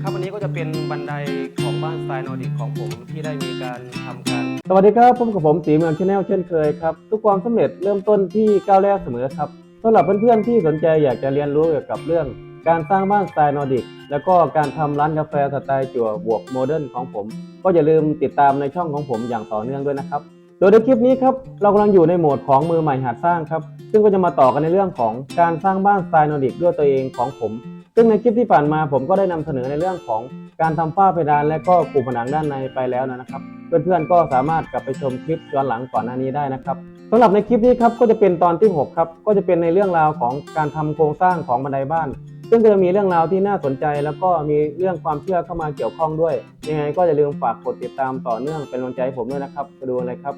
ครับวันนี้ก็จะเป็นบันไดของบ้านสไตล์นอร์ดิกของผมที่ได้มีการทำการสวัสดีครับพบกับผมสีเมืองชาแนลเช่นเคยครับทุกความสำเร็จเริ่มต้นที่ก้าวแรกเสมอครับสำหรับเพื่อนๆที่สนใจอยากจะเรียนรู้เกี่ยวกับเรื่องการสร้างบ้านสไตล์นอร์ดิกแล้วก็การทำร้านกาแฟสไตล์จั่วบวกโมเดิร์นของผมก็อย่าลืมติดตามในช่องของผมอย่างต่อเนื่องด้วยนะครับโดยในคลิปนี้ครับเรากำลังอยู่ในโหมดของมือใหม่หัดสร้างครับซึ่งก็จะมาต่อกันในเรื่องของการสร้างบ้านสไตล์นอร์ดิกด้วยตัวเองของผมซึ่งในคลิปที่ผ่านมาผมก็ได้นำเสนอในเรื่องของการทำฝ้าเพดานและก็ปูผนังด้านในไปแล้วนะครับเพื่อนๆก็สามารถกลับไปชมคลิปย้อนหลังก่อนหน้านี้ได้นะครับสำหรับในคลิปนี้ครับก็จะเป็นตอนที่6ครับก็จะเป็นในเรื่องราวของการทำโครงสร้างของบันไดบ้านซึ่งก็จะมีเรื่องราวที่น่าสนใจแล้วก็มีเรื่องความเชื่อเข้ามาเกี่ยวข้องด้วยยังไงก็อย่าลืมฝากกดติดตามต่อเนื่องเป็นกำลังใจให้ผมด้วยนะครับไปดูเลยครับ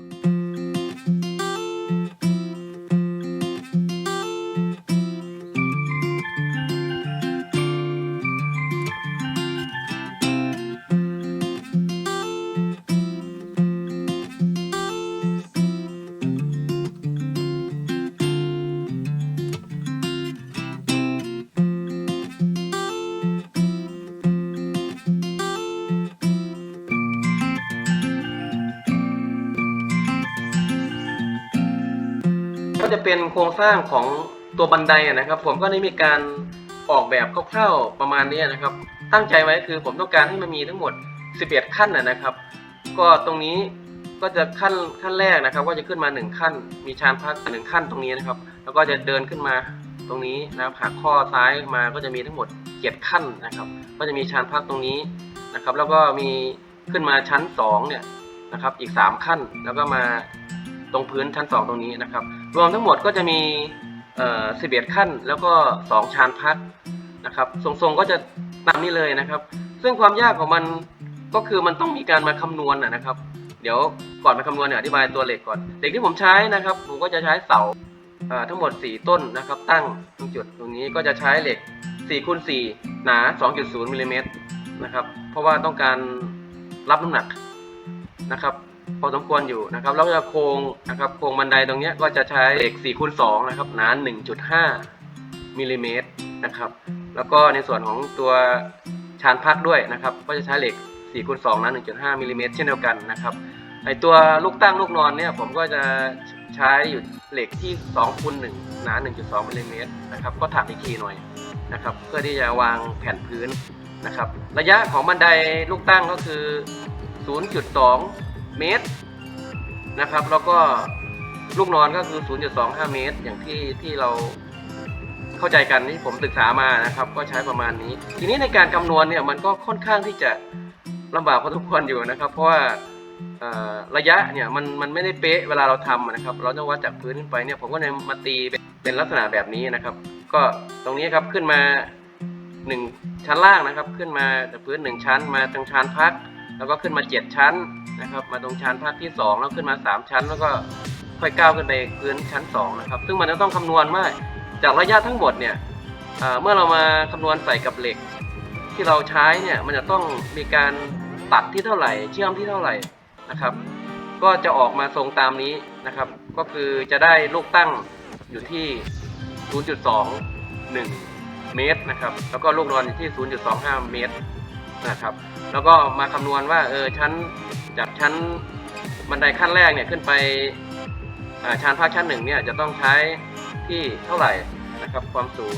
ก็จะเป็นโครงสร้างของตัวบันไดนะครับผมก็ได้มีการออกแบบคร่าวๆประมาณนี้นะครับตั้งใจไว้คือผมต้องการให้มันมีทั้งหมด11ขั้นนะครับก็ตรงนี้ก็จะขั้นแรกนะครับก็จะขึ้นมา1ขั้นมีชานพัก1ขั้นตรงนี้นะครับแล้วก็จะเดินขึ้นมาตรงนี้นะครับหักข้อซ้ายมาก็จะมีทั้งหมด7ขั้นนะครับก็จะมีชานพักตรงนี้นะครับแล้วก็มีขึ้นมาชั้น2เนี่ยนะครับอีก3ขั้นแล้วก็มาตรงพื้นชั้น2ตรงนี้นะครับรวมทั้งหมดก็จะมี11ขั้นแล้วก็2ชานพักนะครับทรงๆก็จะตามนี้เลยนะครับซึ่งความยากของมันก็คือมันต้องมีการมาคำนวณนะครับเดี๋ยวก่อนไปคำนวณเนี่ยอธิบายตัวเหล็กก่อนเหล็กที่ผมใช้นะครับผมก็จะใช้เสาทั้งหมด4ต้นนะครับตั้งตรงจุดตรงนี้ก็จะใช้เหล็ก4คูณ4หนา 2.0 มิลลิเมตรนะครับเพราะว่าต้องการรับน้ำหนักนะครับพอสมควรอยู่นะครับแล้วจะโครงนะครับโครงบันไดตรงนี้ก็จะใช้เหล็ก4คูณ2นะครับหนา 1.5 มิลลิเมตรนะครับแล้วก็ในส่วนของตัวชานพักด้วยนะครับก็จะใช้เหล็ก4คูณ2หนา 1.5 มิลลิเมตรเช่นเดียวกันนะครับไอตัวลูกตั้งลูกนอนเนี่ยผมก็จะใช้อยู่เหล็กที่2คูณ1หนา 1.2 มิลลิเมตรนะครับก็ถักอีกทีหน่อยนะครับเพื่อที่จะวางแผ่นพื้นนะครับระยะของบันไดลูกตั้งก็คือ 0.2 เมตรนะครับแล้วก็ลูกนอนก็คือ 0.25 เมตรอย่างที่เราเข้าใจกันที่ผมศึกษามานะครับก็ใช้ประมาณนี้ทีนี้ในการคำนวณเนี่ยมันก็ค่อนข้างที่จะลำบากพอสมควรอยู่นะครับเพราะว่าระยะเนี่ยมันไม่ได้เป๊ะเวลาเราทำนะครับเราจะวัดจากพื้นขึ้นไปเนี่ยผมก็เลยมาตีเป็นลักษณะแบบนี้นะครับก็ตรงนี้ครับขึ้นมา1ชั้นล่างนะครับขึ้นมาจากพื้น1ชั้นมาตรงชานพักแล้วก็ขึ้นมา7ชั้นนะครับมาตรงชานพักที่2แล้วขึ้นมา3ชั้นแล้วก็ค่อยก้าวขึ้นไปพื้นชั้น2นะครับซึ่งมันจะต้องคำนวณว่าจากระยะทั้งหมดเนี่ยเมื่อเรามาคำนวณใส่กับเหล็กที่เราใช้เนี่ยมันจะต้องมีการตัดที่เท่าไหร่เชื่อมที่เท่าไหร่นะครับก็จะออกมาทรงตามนี้นะครับก็คือจะได้ลูกตั้งอยู่ที่ 0.21 เมตรนะครับแล้วก็ลูกนอนอยู่ที่ 0.25 เมตรนะครับแล้วก็มาคำนวณว่าชั้นจากชั้นบันไดขั้นแรกเนี่ยขึ้นไปชานพักชั้น1เนี่ยจะต้องใช้ที่เท่าไหร่นะครับความสูง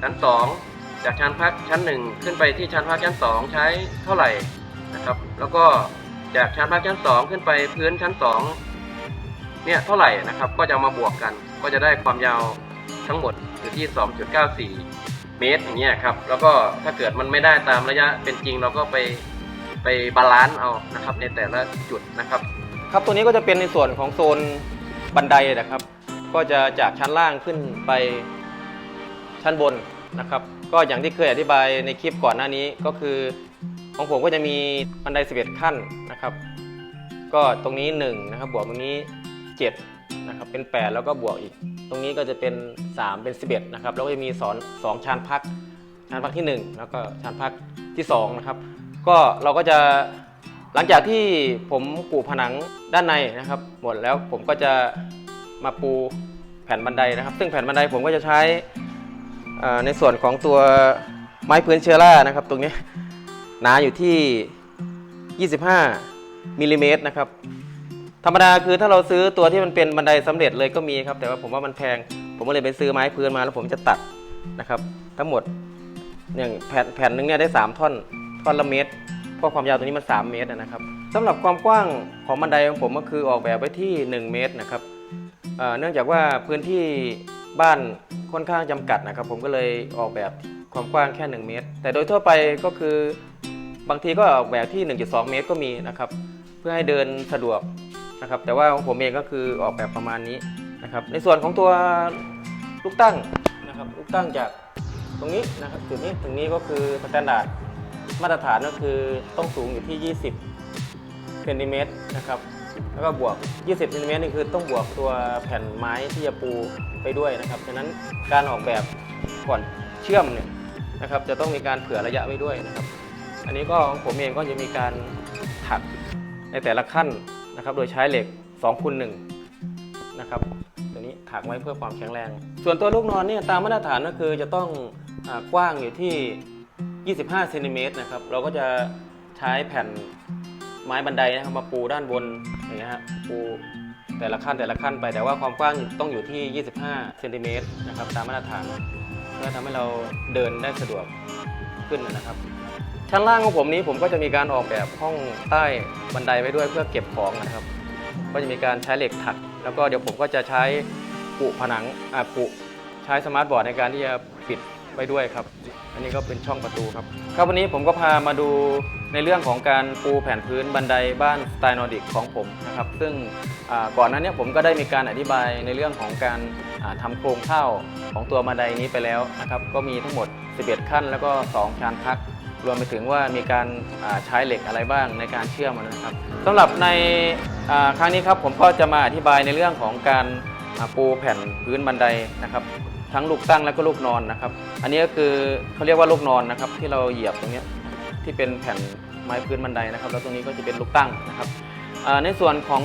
ชั้น2จากชานพักชั้น1ขึ้นไปที่ชานพักชั้น2ใช้เท่าไหร่นะครับแล้วก็จากชานพักชั้น2ขึ้นไปพื้นชั้น2เนี่ยเท่าไหร่นะครับก็จะมาบวกกันก็จะได้ความยาวทั้งหมดอยู่ที่ 2.94 เมตรอย่างเงี้ยครับแล้วก็ถ้าเกิดมันไม่ได้ตามระยะเป็นจริงเราก็ไปบาลานซ์เอานะครับในแต่ละจุดนะครับครับตัวนี้ก็จะเป็นในส่วนของโซนบันไดนะครับก็จะจากชั้นล่างขึ้นไปชั้นบนนะครับก็อย่างที่เคยอธิบายในคลิปก่อนหน้านี้ก็คือของผมก็จะมีบันได11ขั้นนะครับก็ตรงนี้1นะครับบวกตรงนี้7นะครับเป็น8แล้วก็บวกอีกตรงนี้ก็จะเป็น3เป็น11นะครับแล้วก็จะมี2ชานพักที่1แล้วก็ชานพักที่2นะครับก็เราก็จะหลังจากที่ผมปูผนังด้านในนะครับหมดแล้วผมก็จะมาปูแผ่นบันไดนะครับซึ่งแผ่นบันไดผมก็จะใช้ในส่วนของตัวไม้พื้นเชื้อรานะครับตรงนี้ หนาอยู่ที่ 25 มิลลิเมตรนะครับธรรมดาคือถ้าเราซื้อตัวที่มันเป็นบันไดสำเร็จเลยก็มีครับแต่ว่าผมว่ามันแพงผมก็เลยไปซื้อไม้พื้นมาแล้วผมจะตัดนะครับทั้งหมดอย่างแผ่นนึงเนี่ยได้3ท่อนละเมตรเพราะความยาวตัวนี้มัน3 เมตรนะครับสำหรับความกว้างของบันไดของผมก็คือออกแบบไว้ที่1 เมตรนะครับเนื่องจากว่าพื้นที่บ้านค่อนข้างจำกัดนะครับผมก็เลยออกแบบความกว้างแค่1 เมตรแต่โดยทั่วไปก็คือบางทีก็ออกแบบที่ 1.2 เมตรก็มีนะครับเพื่อให้เดินสะดวกนะครับแต่ว่าของผมเองก็คือออกแบบประมาณนี้นะครับในส่วนของตัวลูกตั้งนะครับลูกตั้งจากตรงนี้นะครับจุดนี้ถึงนี้ก็คือสแตนดาร์ดมาตรฐานก็คือต้องสูงอยู่ที่ 20 เซนติเมตรนะครับแล้วก็บวก 20 เซนติเมตรนี่คือต้องบวกตัวแผ่นไม้ที่จะปูไปด้วยนะครับฉะนั้นการออกแบบก่อนเชื่อมเนี่ยนะครับจะต้องมีการเผื่อระยะไว้ด้วยนะครับอันนี้ก็ของผมเองก็จะมีการถักในแต่ละขั้นนะครับโดยใช้เหล็ก2x1นะครับตัวนี้ถักไว้เพื่อความแข็งแรงส่วนตัวลูกนอนเนี่ยตามมาตรฐานก็คือจะต้องกว้างอยู่ที่ 25 เซนติเมตรนะครับเราก็จะใช้แผ่นไม้บันไดนะครับมาปูด้านบนอย่างเงี้ยฮะปูแต่ละขั้นไปแต่ว่าความกว้างต้องอยู่ที่ 25 เซนติเมตรนะครับตามมาตรฐานเพื่อทำให้เราเดินได้สะดวกขึ้นนะครับชั้นล่างของผมนี้ผมก็จะมีการออกแบบห้องใต้บันไดไว้ด้วยเพื่อเก็บของนะครับก็จะมีการใช้เหล็กถักแล้วก็เดี๋ยวผมก็จะใช้ปุผนังใช้สมาร์ทบอร์ดในการที่จะปิดไว้ด้วยครับอันนี้ก็เป็นช่องประตูครับวันนี้ผมก็พามาดูในเรื่องของการปูแผ่นพื้นบันไดบ้านสไตล์นอร์ดิกของผมนะครับซึ่งก่อนหน้านี้ผมก็ได้มีการอธิบายในเรื่องของการทำโครงเข้าของตัวบันไดนี้ไปแล้วนะครับก็มีทั้งหมด11ขั้นแล้วก็2ชานพักรวมไปถึงว่ามีการใช้เหล็กอะไรบ้างในการเชื่อมนะครับสำหรับในครั้งนี้ครับผมก็จะมาอธิบายในเรื่องของการปูแผ่นพื้นบันไดนะครับทั้งลูกตั้งและก็ลูกนอนนะครับอันนี้ก็คือเขาเรียกว่าลูกนอนนะครับที่เราเหยียบตรงนี้ที่เป็นแผ่นไม้พื้นบันไดนะครับแล้วตรงนี้ก็จะเป็นลูกตั้งนะครับในส่วนของ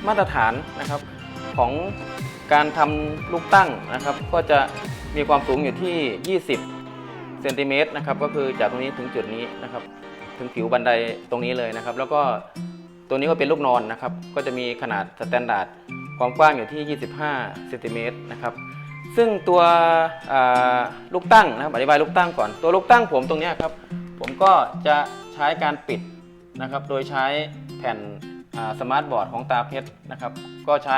มาตรฐานนะครับของการทำลูกตั้งนะครับก็จะมีความสูงอยู่ที่ 20 เซนติเมตรนะครับก็คือจากตรงนี้ถึงจุดนี้นะครับถึงผิวบันไดตรงนี้เลยนะครับแล้วก็ตัวนี้ก็เป็นลูกนอนนะครับก็จะมีขนาดสแตนดาร์ดความกว้างอยู่ที่ 25 เซนติเมตรนะครับซึ่งตัวลูกตั้งนะครับอธิบายลูกตั้งก่อนตัวลูกตั้งผมตรงนี้ครับผมก็จะใช้การปิดนะครับโดยใช้แผ่นสมาร์ทบอร์ดของตาเพชรนะครับก็ใช้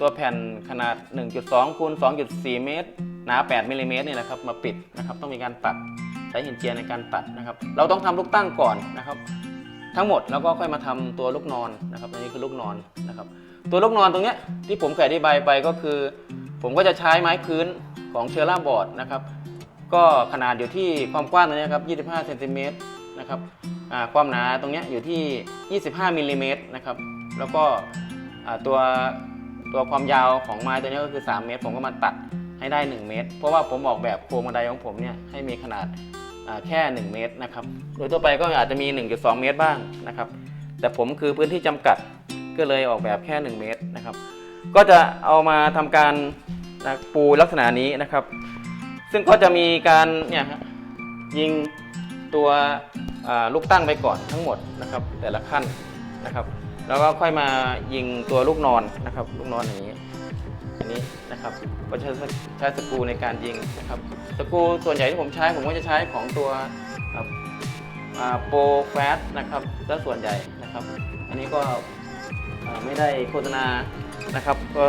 ตัวแผ่นขนาด 1.2 คูณ 2.4 เมตรหนา 8 มิลลิเมตรนี่แหละครับมาปิดนะครับต้องมีการตัดใช้หินเจียในการตัดนะครับเราต้องทำลูกตั้งก่อนนะครับทั้งหมดแล้วก็ค่อยมาทำตัวลูกนอนนะครับอันนี้คือลูกนอนนะครับตัวลูกนอนตรงนี้ที่ผมเคยอธิบายไปก็คือผมก็จะใช้ไม้พื้นของเชอร่าบอร์ดนะครับก็ขนาดอยู่ที่ความกว้างตรงนี้ครับ25 เซนติเมตรนะครับความหนาตรงนี้อยู่ที่ 25 มิลลิเมตรนะครับแล้วก็ตัวความยาวของไม้ตัวนี้ก็คือ3 เมตรผมก็มาตัดให้ได้1 เมตรเพราะว่าผมออกแบบโครงบันไดของผมเนี่ยให้มีขนาดแค่1 เมตรนะครับโดยทั่วไปก็อาจจะมี 1.2 เมตรบ้างนะครับแต่ผมคือพื้นที่จำกัดก็เลยออกแบบแค่1 เมตรนะครับก็จะเอามาทำการปูลักษณะนี้นะครับซึ่งก็จะมีการเนี่ยยิงตัวลูกตั้งไปก่อนทั้งหมดนะครับแต่ละขั้นนะครับแล้วก็ค่อยมายิงตัวลูกนอนนะครับลูกนอนอย่างนี้อันนี้นะครับก็ใช้สกรูในการยิงนะครับสกรูส่วนใหญ่ที่ผมใช้ผมก็จะใช้ของตัวโปรแฟสนะครับและส่วนใหญ่นะครับอันนี้ก็ไม่ได้โฆษณานะครับก็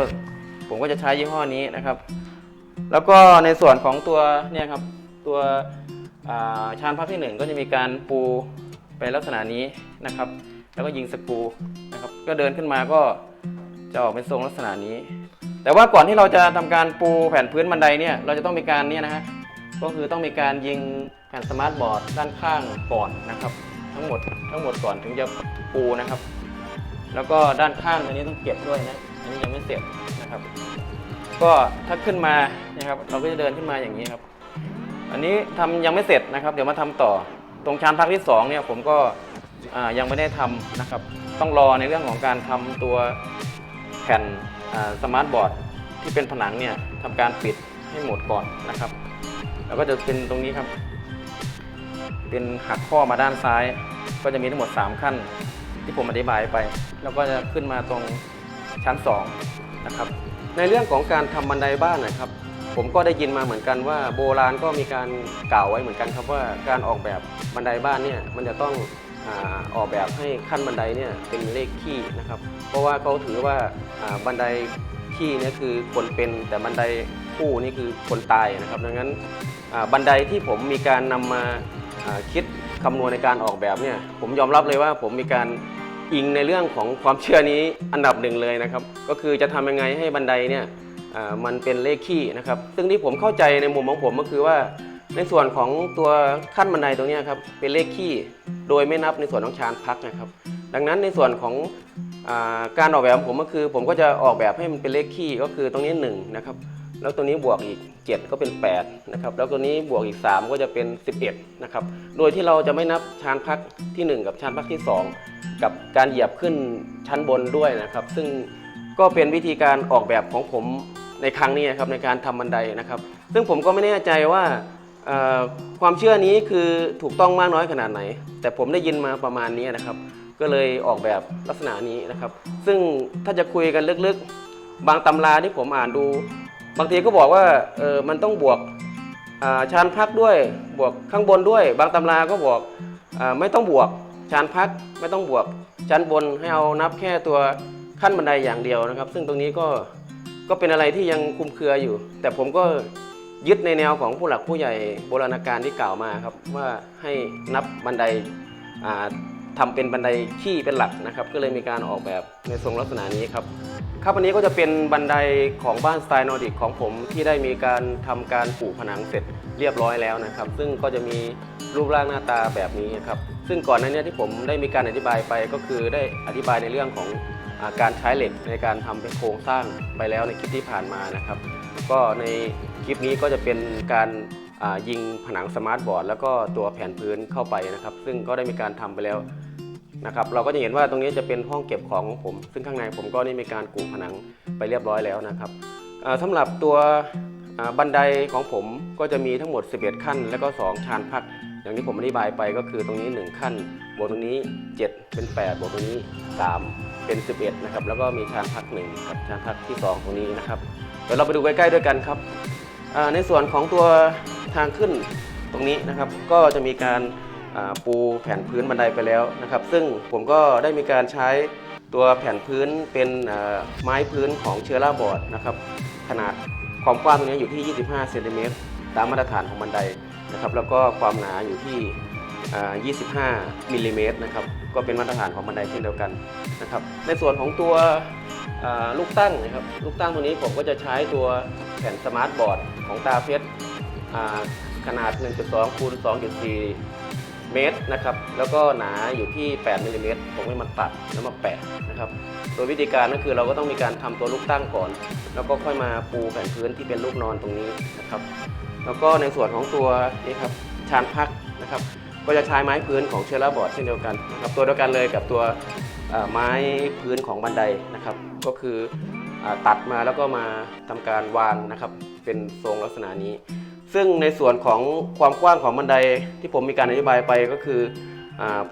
ผมก็จะใช้ยี่ห้อนี้นะครับแล้วก็ในส่วนของตัวเนี่ยครับตัวชานพับที่1ก็จะมีการปูไปลักษณะนี้นะครับแล้วก็ยิงสกรูนะครับก็เดินขึ้นมาก็จะออกเป็นทรงลักษณะนี้แต่ว่าก่อนที่เราจะทำการปูแผ่นพื้นบันไดเนี่ยเราจะต้องมีการเนี่ยนะฮะก็คือต้องมีการยิงแผ่นสมาร์ทบอร์ดด้านข้างก่อนนะครับทั้งหมดก่อนถึงจะปูนะครับแล้วก็ด้านข้างอันนี้ต้องเก็บด้วยนะอันนี้ยังไม่เสร็จนะครับก็ถ้าขึ้นมานะครับเราก็จะเดินขึ้นมาอย่างนี้ครับอันนี้ทำยังไม่เสร็จนะครับเดี๋ยวมาทำต่อตรงชานพักที่2เนี่ยผมก็ยังไม่ได้ทำนะครับต้องรอในเรื่องของการทำตัวแผ่นสมาร์ทบอร์ดที่เป็นผนังเนี่ยทำการปิดให้หมดก่อนนะครับแล้วก็จะเป็นตรงนี้ครับ เป็นหักข้อมาด้านซ้าย ก็จะมีทั้งหมด3ขั้นที่ผมอธิบายไปแล้วก็จะขึ้นมาตรงชั้น2นะครับในเรื่องของการทำบันไดบ้านนะครับผมก็ได้ยินมาเหมือนกันว่าโบราณก็มีการกล่าวไว้เหมือนกันครับว่าการออกแบบบันไดบ้านเนี่ยมันจะต้องออกแบบให้ขั้นบันไดเนี่ยเป็นเลขคี่นะครับเพราะว่าเขาถือว่าบันไดคี่เนี่ยคือคนเป็นแต่บันไดคู่นี่คือคนตายนะครับดังนั้นบันไดที่ผมมีการนำมาคิดคำนวณในการออกแบบเนี่ยผมยอมรับเลยว่าผมมีการอิงในเรื่องของความเชื่อนี้อันดับหนึ่งเลยนะครับก็คือจะทำยังไงให้บันไดเนี่ยมันเป็นเลขคี่นะครับซึ่งที่ผมเข้าใจในมุมของผมก็คือว่าในส่วนของตัวขั้นบันไดตรงนี้ครับเป็นเลขคี่โดยไม่นับในส่วนของชานพักนะครับดังนั้นในส่วนของการออกแบบของผมก็คือผมก็จะออกแบบให้มันเป็นเลขคี่ก็คือตรงนี้1นะครับแล้วตัวนี้บวกอีก7ก็เป็น8นะครับแล้วตัวนี้บวกอีก3ก็จะเป็น11นะครับโดยที่เราจะไม่นับชานพักที่1กับชานพักที่2กับการเหยียบขึ้นชั้นบนด้วยนะครับซึ่งก็เป็นวิธีการออกแบบของผมในครั้งนี้นะครับในการทำบันไดนะครับซึ่งผมก็ไม่แน่ใจว่าความเชื่อนี้คือถูกต้องมากน้อยขนาดไหนแต่ผมได้ยินมาประมาณนี้นะครับก็เลยออกแบบลักษณะนี้นะครับซึ่งถ้าจะคุยกันลึกๆบางตำราที่ผมอ่านดูบางทีก็บอกว่ามันต้องบวกชานพักด้วยบวกข้างบนด้วยบางตำราก็บอกไม่ต้องบวกชานพักไม่ต้องบวกชั้นบนให้เอานับแค่ตัวขั้นบันไดอย่างเดียวนะครับซึ่งตรงนี้ก็เป็นอะไรที่ยังคลุมเครืออยู่แต่ผมก็ยึดในแนวของผู้หลักผู้ใหญ่โบราณกาลที่กล่าวมาครับว่าให้นับบันไดทำเป็นบันไดขี้เป็นหลักนะครับก็เลยมีการออกแบบในทรงลักษณะนี้ครับวันนี้ก็จะเป็นบันไดของบ้านสไตล์นอร์ดิกของผมที่ได้มีการทำการปูผนังเสร็จเรียบร้อยแล้วนะครับซึ่งก็จะมีรูปร่างหน้าตาแบบนี้ครับซึ่งก่อนหน้านี้ที่ผมได้มีการอธิบายไปก็คือได้อธิบายในเรื่องของการใช้เหล็กในการทำเป็นโครงสร้างไปแล้วในคลิปที่ผ่านมานะครับก็ในคลิปนี้ก็จะเป็นการยิงผนังสมาร์ทบอร์ดแล้วก็ตัวแผ่นพื้นเข้าไปนะครับซึ่งก็ได้มีการทำไปแล้วนะครับเราก็จะเห็นว่าตรงนี้จะเป็นห้องเก็บของของผมซึ่งข้างในผมก็ได้มีการกู่ผนังไปเรียบร้อยแล้วนะครับสำหรับตัวบันไดของผมก็จะมีทั้งหมด11ขั้นแล้วก็2ชานพักอย่างที่ผมอธิบายไปก็คือตรงนี้1ขั้นบวกตรงนี้7เป็น8บวกตรงนี้3เป็น11นะครับแล้วก็มีชานพัก1ครับชานพักที่2ตรงนี้นะครับเดี๋ยวเราไปดูใกล้ๆด้วยกันครับในส่วนของตัวทางขึ้นตรงนี้นะครับก็จะมีการปูแผ่นพื้นบันไดไปแล้วนะครับซึ่งผมก็ได้มีการใช้ตัวแผ่นพื้นเป็นไม้พื้นของเชอร่าบอร์ดนะครับขนาดความกว้างตรงนี้อยู่ที่25เซนติเมตรตามมาตรฐานของบันไดนะครับแล้วก็ความหนาอยู่ที่25มิลลิเมตรนะครับก็เป็นมาตรฐานของบันไดเช่นเดียวกันนะครับในส่วนของตัวลูกตั้งนะครับลูกตั้งตัวนี้ผมก็จะใช้ตัวแผ่นสมาร์ทบอร์ดของตาเพชรขนาด 1.2 คูณ 2.4 เมตรนะครับแล้วก็หนาอยู่ที่8มิลลิเมตรผมให้มันตัดแล้วมาแปะนะครับโดยวิธีการก็คือเราก็ต้องมีการทำตัวลูกตั้งก่อนแล้วก็ค่อยมาปูแผ่นพื้นที่เป็นลูกนอนตรงนี้นะครับแล้วก็ในส่วนของตัวนี้ครับชานพักนะครับก็จะใช้ไม้พื้นของเชอร่าบอร์ดเช่นเดียวกันนะครับตัวเดียวกันเลยกับตัวไม้พื้นของบันไดนะครับก็คือตัดมาแล้วก็มาทำการวางนะครับเป็นทรงลักษณะนี้ซึ่งในส่วนของความกว้างของบันไดที่ผมมีการอธิบายไปก็คือ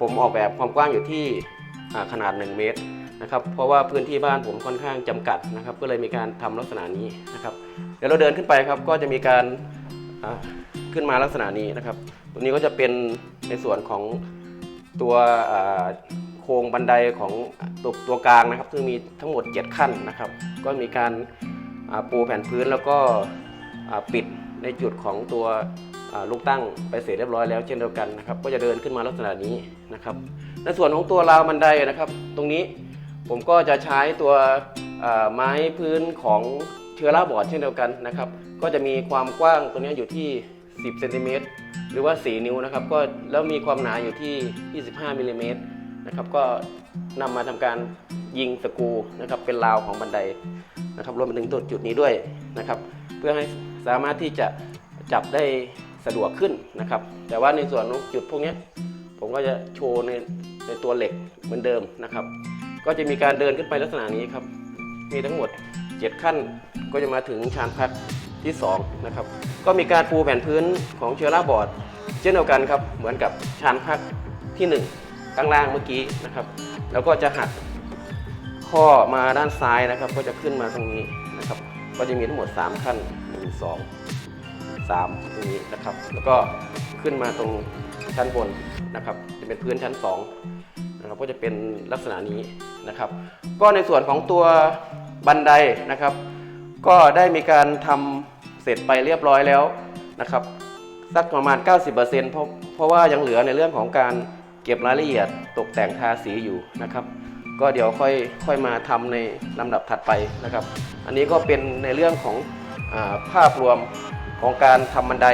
ผมออกแบบความกว้างอยู่ที่ขนาด1เมตรนะครับเพราะว่าพื้นที่บ้านผมค่อนข้างจำกัดนะครับก็เลยมีการทำลักษณะนี้นะครับเดี๋ยวเราเดินขึ้นไปครับก็จะมีการขึ้นมาลักษณะนี้นะครับตัวนี้ก็จะเป็นในส่วนของตัวโครงบันไดของตัวกลางนะครับซึ่งมีทั้งหมด7ขั้นนะครับก็มีการปูแผ่นพื้นแล้วก็ปิดในจุดของตัวลูกตั้งไปเสร็จเรียบร้อยแล้วเช่นเดียวกันนะครับก็จะเดินขึ้นมาลักษณะนี้นะครับในส่วนของตัวราวบันไดนะครับตรงนี้ผมก็จะใช้ตัวไม้พื้นของเชอร่าบอร์ดเช่นเดียวกันนะครับก็จะมีความกว้างตรงนี้อยู่ที่10เซนติเมตรหรือว่า4นิ้วนะครับก็แล้วมีความหนาอยู่ที่25มิลลิเมตรนะครับก็นำมาทำการยิงสกรูนะครับเป็นราวของบันไดนะครับรวมไปถึงตัวจุดนี้ด้วยนะครับเพื่อให้สามารถที่จะจับได้สะดวกขึ้นนะครับแต่ว่าในส่วนจุดพวกนี้ผมก็จะโชว์ในตัวเหล็กเหมือนเดิมนะครับก็จะมีการเดินขึ้นไปลักษณะนี้ครับมีทั้งหมด7ขั้นก็จะมาถึงชานพักที่2นะครับก็มีการปูแผ่นพื้นของเชอร่าบอร์ด ช่นเดียวกันครับเหมือนกับชานพักที่1ข้างล่างเมื่อกี้นะครับแล้วก็จะหักข้อมาด้านซ้ายนะครับก็จะขึ้นมาตรงนี้นะครับก็จะมีทั้งหมด3ขั้น1 2 3ตรงนี้นะครับแล้วก็ขึ้นมาตรงชั้นบนนะครับจะเป็นพื้นชั้น2นะครับก็จะเป็นลักษณะนี้นะครับก็ในส่วนของตัวบันไดนะครับก็ได้มีการทำเสร็จไปเรียบร้อยแล้วนะครับสักประมาณ 90% เพราะว่ายังเหลือในเรื่องของการเก็บรายละเอียดตกแต่งทาสีอยู่นะครับก็เดี๋ยวค่อยมาทำในลำดับถัดไปนะครับอันนี้ก็เป็นในเรื่องของภาพรวมของการทำบันได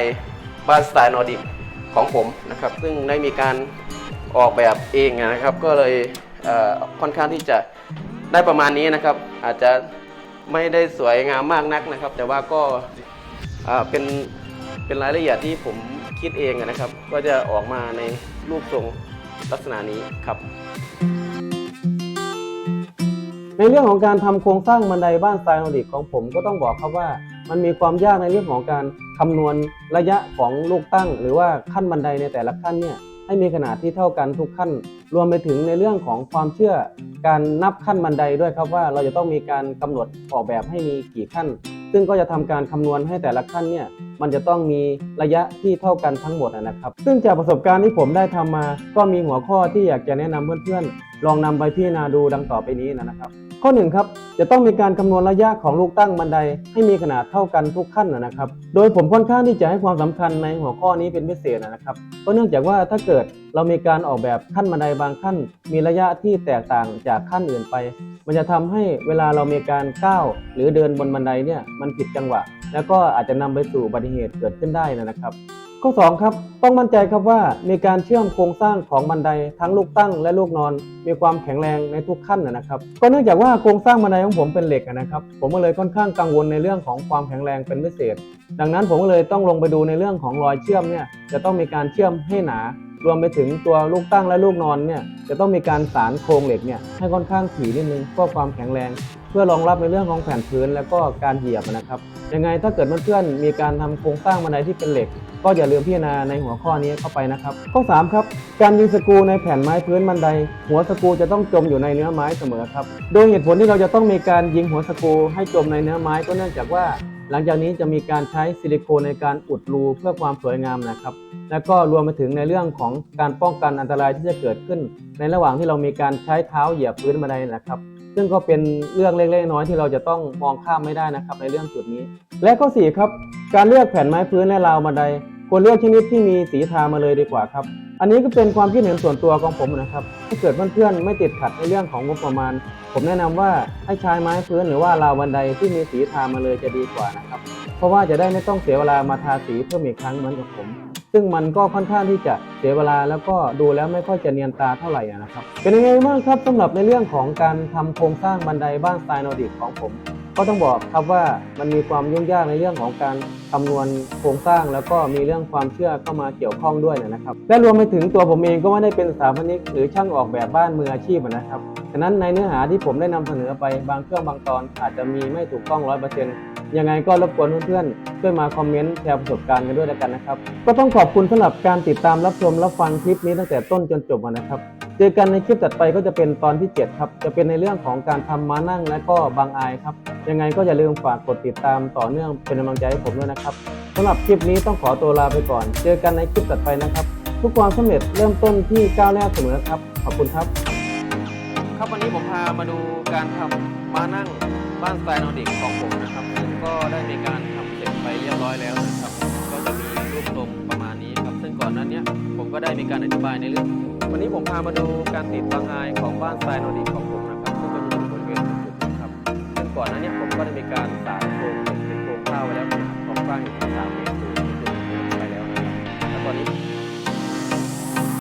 บ้านสไตล์นอร์ดิกของผมนะครับซึ่งได้มีการออกแบบเองนะครับก็เลยค่อนข้างที่จะได้ประมาณนี้นะครับอาจจะไม่ได้สวยงามมากนักนะครับแต่ว่าก็เป็นรายละเอียดที่ผมคิดเองนะครับก็จะออกมาในรูปทรงลักษณะนี้ครับในเรื่องของการทำโครงสร้างบันไดบ้านสไตล์นอร์ดิกของผมก็ต้องบอกครับว่ามันมีความยากในเรื่องของการคำนวณระยะของลูกตั้งหรือว่าขั้นบันไดในแต่ละขั้นเนี่ยให้มีขนาดที่เท่ากันทุกขั้นรวมไปถึงในเรื่องของความเชื่อการนับขั้นบันไดด้วยครับว่าเราจะต้องมีการกำหนดออกแบบให้มีกี่ขั้นซึ่งก็จะทำการคำนวณให้แต่ละขั้นเนี่ยมันจะต้องมีระยะที่เท่ากันทั้งหมดนะครับซึ่งจากประสบการณ์ที่ผมได้ทำมาก็มีหัวข้อที่อยากจะแนะนำเพื่อนๆลองนำไปพิจารณาดูดังต่อไปนี้นะครับข้อ1ครับจะต้องมีการคำนวณระยะของลูกตั้งบันไดให้มีขนาดเท่ากันทุกขั้นนะครับโดยผมค่อนข้างที่จะให้ความสำคัญในหัวข้อนี้เป็นพิเศษนะครับก็เนื่องจากว่าถ้าเกิดเรามีการออกแบบขั้นบันไดบางขั้นมีระยะที่แตกต่างจากขั้นอื่นไปมันจะทำให้เวลาเรามีการก้าวหรือเดินบนบันไดเนี่ยมันผิดจังหวะแล้วก็อาจจะนำไปสู่อุบัติเหตุเกิดขึ้นได้นะครับข้อ2ครับต้องมั่นใจครับว่ามีการเชื่อมโครงสร้างของบันไดทั้งลูกตั้งและลูกนอนมีความแข็งแรงในทุกขั้นนะครับก็เนื่องจากว่าโครงสร้างบันไดของผมเป็นเหล็กนะครับผมก็เลยค่อนข้างกังวลในเรื่องของความแข็งแรงเป็นพิเศษดังนั้นผมก็เลยต้องลงไปดูในเรื่องของรอยเชื่อมเนี่ยจะต้องมีการเชื่อมให้หนารวมไปถึงตัวลูกตั้งและลูกนอนเนี่ยจะต้องมีการสานโครงเหล็กเนี่ยให้ค่อนข้างถี่นิดนึงเพื่อความแข็งแรงเพื่อรองรับในเรื่องของแผ่นพื้นและก็การเหยียบนะครับยังไงถ้าเกิดเพื่อนๆมีการทำโครงสร้างบันไดที่เป็นเหล็กก็อย่าลืมพิจารณาในหัวข้อนี้เข้าไปนะครับข้อ3ครับการยิงสกรูในแผ่นไม้พื้นบันไดหัวสกรูจะต้องจมอยู่ในเนื้อไม้เสมอครับโดยเหตุผลที่เราจะต้องมีการยิงหัวสกรูให้จมในเนื้อไม้ก็เนื่องจากว่าหลังจากนี้จะมีการใช้ซิลิโคนในการอุดรูเพื่อความสวยงามนะครับและก็รวมไปถึงในเรื่องของการป้องกันอันตรายที่จะเกิดขึ้นในระหว่างที่เรามีการใช้เท้าเหยียบพื้นบันไดนะครับซึ่งก็เป็นเรื่องเล็กๆน้อยๆที่เราจะต้องมองข้ามไม่ได้นะครับในเรื่องจุดนี้และข้อ4ครับการเลือกแผ่นไม้พื้นและราวบันไดควรเลือกชนิดที่มีสีทามาเลยดีกว่าครับอันนี้ก็เป็นความคิดเห็นส่วนตัวของผมนะครับถ้าเกิดเพื่อนๆไม่ติดขัดในเรื่องของงบประมาณผมแนะนำว่าให้ใช้ไม้พื้นหรือว่าราวบันไดที่มีสีทามาเลยจะดีกว่านะครับเพราะว่าจะได้ไม่ต้องเสียเวลามาทาสีเพิ่มอีกครั้งเหมือนกับผมซึ่งมันก็ค่อนข้างที่จะเสียเวลาแล้วก็ดูแล้วไม่ค่อยจะเนียนตาเท่าไหร่นะครับเป็นยังไงบ้างครับสำหรับในเรื่องของการทำโครงสร้างบันไดบ้านสไตล์นอร์ดิกของผมก็ต้องบอกครับว่ามันมีความยุ่งยากในเรื่องของการคำนวณโครงสร้างแล้วก็มีเรื่องความเชื่อเข้ามาเกี่ยวข้องด้วยนะครับและรวมไปถึงตัวผมเองก็ไม่ได้เป็นสถาปนิกหรือช่างออกแบบบ้านมืออาชีพนะครับฉะนั้นในเนื้อหาที่ผมได้นำเสนอไปบางช่วงบางตอนอาจจะมีไม่ถูกต้อง 100%ยังไงก็รบกวนเพื่อนๆช่วยมาคอมเมนต์แชร์ประสบการณ์กันด้วยแล้วกันนะครับก็ต้องขอบคุณสำหรับการติดตามรับชมรับฟังคลิปนี้ตั้งแต่ต้นจนจบนะครับเจอกันในคลิปถัดไปก็จะเป็นตอนที่7ครับจะเป็นในเรื่องของการทำม้านั่งและก็บางอายครับยังไงก็อย่าลืมฝากกดติดตามต่อเนื่องเป็นกำลังใจให้ผมด้วยนะครับสำหรับคลิปนี้ต้องขอตัวลาไปก่อนเจอกันในคลิปถัดไปนะครับทุกความสำเร็จเริ่มต้นที่ก้าวแรกเสมอครับขอบคุณครับครับวันนี้ผมพามาดูการทำม้านั่งบ้านสไตล์นอร์ดิกของผมนะครับซึ่งก็ได้มีการทำเสร็จไปเรียบร้อยแล้วนะครับก็จะมีรูปทรงประมาณนี้ครับซึ่งก่อนหน้านี้ผมก็ได้มีการอธิบายในเรื่องวันนี้ผมพามาดูการติดบางอายของบ้านสไตล์นอร์ดิกของผมนะครับซึ่งก็จะอยู่บริเวณจุดนี้ครับซึ่งก่อนหน้านี้ผมก็ได้มีการสานโครงเป็นโครงข้าวไว้แล้วความกว้างอยู่ที่3 เมตร